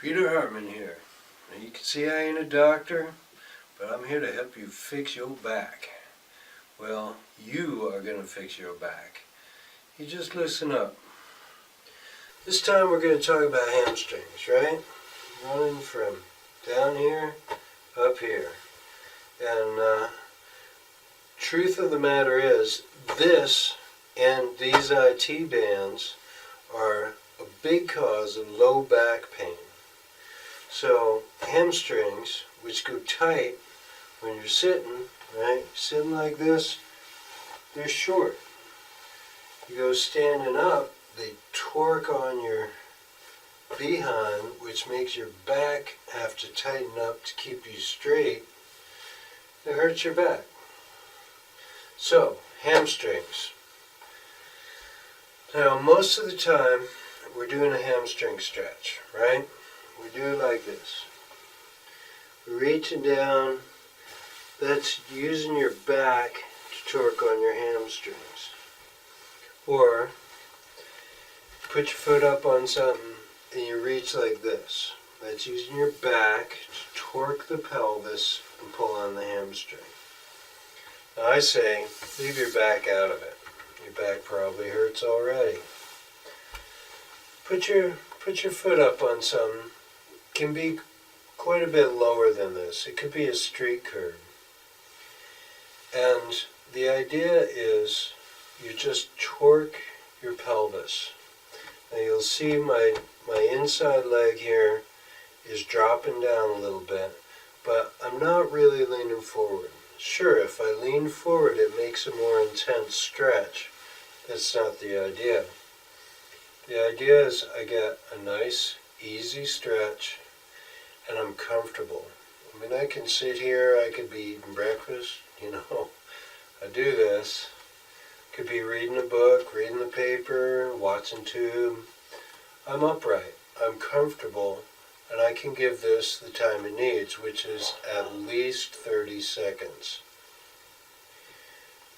Peter Hartman here. Now you can see I ain't a doctor, but I'm here to help you fix your back. Well, you are going to fix your back. You just listen up. This time we're going to talk about hamstrings, right? Running from down here, up here. And truth of the matter is, this and these IT bands are a big cause of low back pain. So hamstrings, which go tight when you're sitting, right? Sitting like this, they're short. You go standing up, they torque on your behind, which makes your back have to tighten up to keep you straight. It hurts your back. So, hamstrings. Now, most of the time, we're doing a hamstring stretch, right? We do it like this. We're reaching down. That's using your back to torque on your hamstrings. Or, put your foot up on something and you reach like this. That's using your back to torque the pelvis and pull on the hamstring. Now I say, leave your back out of it. Your back probably hurts already. Put your foot up on something. It can be quite a bit lower than this. It could be a street curb. And the idea is you just torque your pelvis. Now you'll see my inside leg here is dropping down a little bit, but I'm not really leaning forward. Sure, if I lean forward it makes a more intense stretch. That's not the idea. The idea is I get a nice, easy stretch and I'm comfortable. I mean, I can sit here, I could be eating breakfast, I do this. Could be reading a book, reading the paper, watching tube. I'm upright, I'm comfortable, and I can give this the time it needs, which is at least 30 seconds.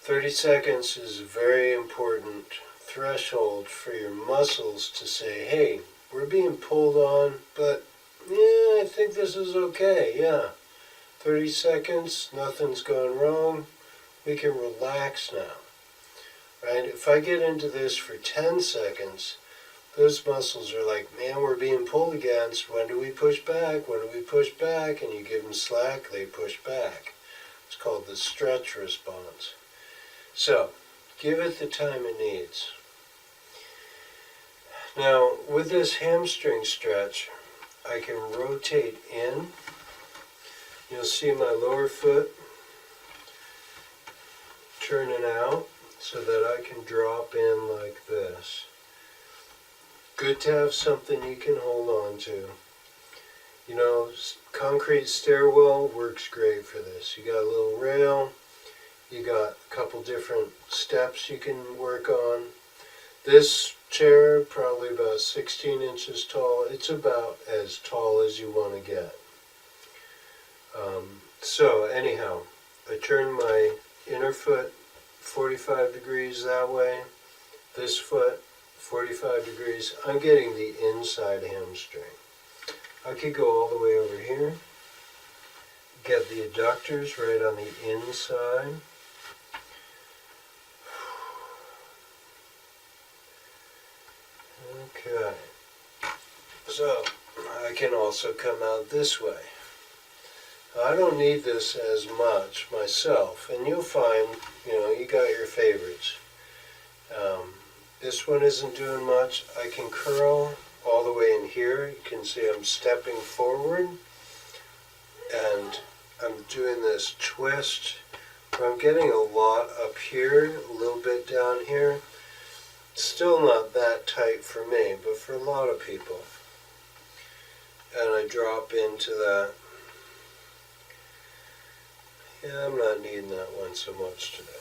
30 seconds is a very important threshold for your muscles to say, hey, we're being pulled on, but yeah, I think this is okay, yeah. 30 seconds, nothing's gone wrong, we can relax now. Right? If I get into this for 10 seconds, those muscles are like, man, we're being pulled against. When do we push back? When do we push back? And you give them slack, they push back. It's called the stretch response. So, give it the time it needs. Now, with this hamstring stretch, I can rotate in. You'll see my lower foot turning out so that I can drop in like this. Good to have something you can hold on to. Concrete stairwell works great for this. You got a little rail, you got a couple different steps you can work on. This chair, probably about 16 inches tall. It's about as tall as you want to get. So anyhow, I turn my inner foot 45 degrees that way, this foot 45 degrees. I'm getting the inside hamstring. I could go all the way over here, get the adductors right on the inside. Okay, so I can also come out this way. I don't need this as much myself, and you'll find, you got your favorites. This one isn't doing much. I can curl all the way in here. You can see I'm stepping forward, and I'm doing this twist where I'm getting a lot up here, a little bit down here. Still not that tight for me, but for a lot of people. And I drop into that. Yeah, I'm not needing that one so much today.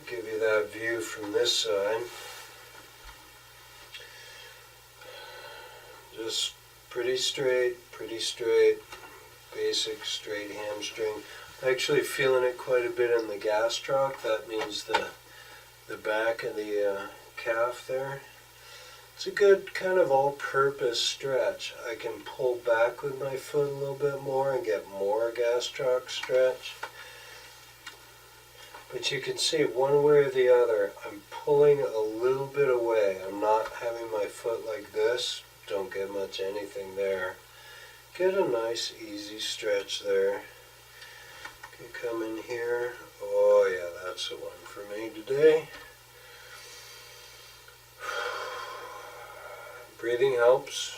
Give you that view from this side. Just pretty straight, basic straight hamstring. Actually feeling it quite a bit in the gastroc. That means the back of the calf there. It's a good kind of all-purpose stretch. I can pull back with my foot a little bit more and get more gastroc stretch. But you can see one way or the other, I'm pulling a little bit away. I'm not having my foot like this. Don't get much anything there. Get a nice easy stretch there. Can come in here. Oh yeah, that's the one for me today. Breathing helps.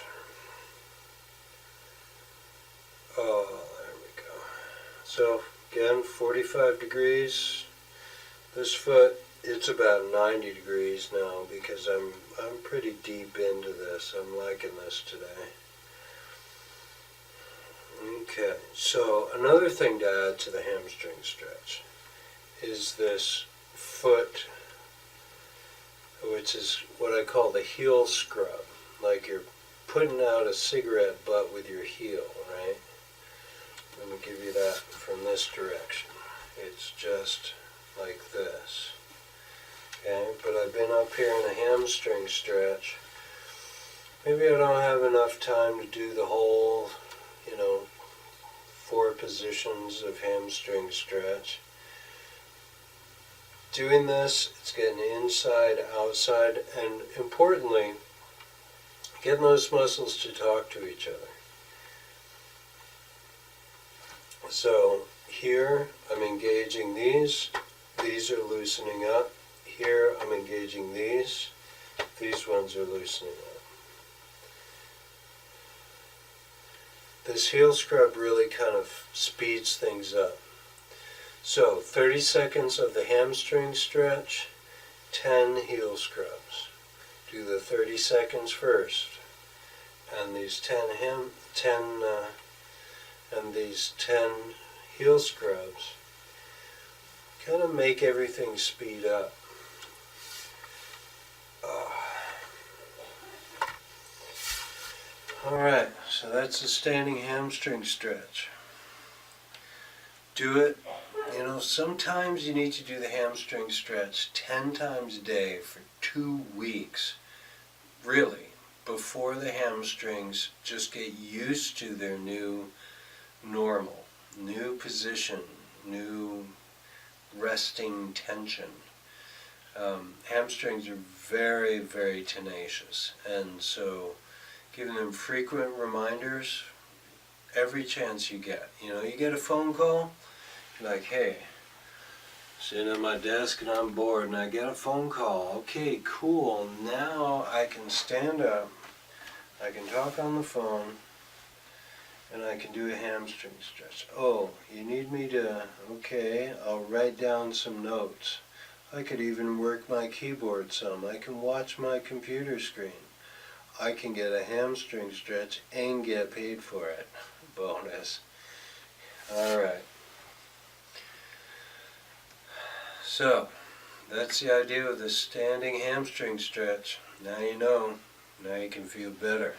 Oh, there we go. So again, 45 degrees. This foot, it's about 90 degrees now because I'm pretty deep into this. I'm liking this today. Okay, so another thing to add to the hamstring stretch is this foot, which is what I call the heel scrub. Like you're putting out a cigarette butt with your heel, right? Let me give you that from this direction. It's just like this. Okay, but I've been up here in a hamstring stretch. Maybe I don't have enough time to do the whole, 4 positions of hamstring stretch. Doing this, it's getting inside, outside, and importantly, getting those muscles to talk to each other. So here, I'm engaging these are loosening up. Here, I'm engaging these ones are loosening up. This heel scrub really kind of speeds things up. So 30 seconds of the hamstring stretch, 10 heel scrubs. Do the 30 seconds first, and these 10 heel scrubs kind of make everything speed up. Alright, so that's a standing hamstring stretch. Do it. Sometimes you need to do the hamstring stretch 10 times a day for 2 weeks. Really, before the hamstrings just get used to their new normal, new position, new resting tension. Hamstrings are very, very tenacious, and so giving them frequent reminders every chance you get. You get a phone call, you're like, hey, sitting at my desk and I'm bored and I get a phone call. Okay, cool, now I can stand up, I can talk on the phone, and I can do a hamstring stretch. Oh, you need me to, okay, I'll write down some notes. I could even work my keyboard some. I can watch my computer screen. I can get a hamstring stretch and get paid for it. Bonus. Alright. So, that's the idea of the standing hamstring stretch. Now you know. Now you can feel better.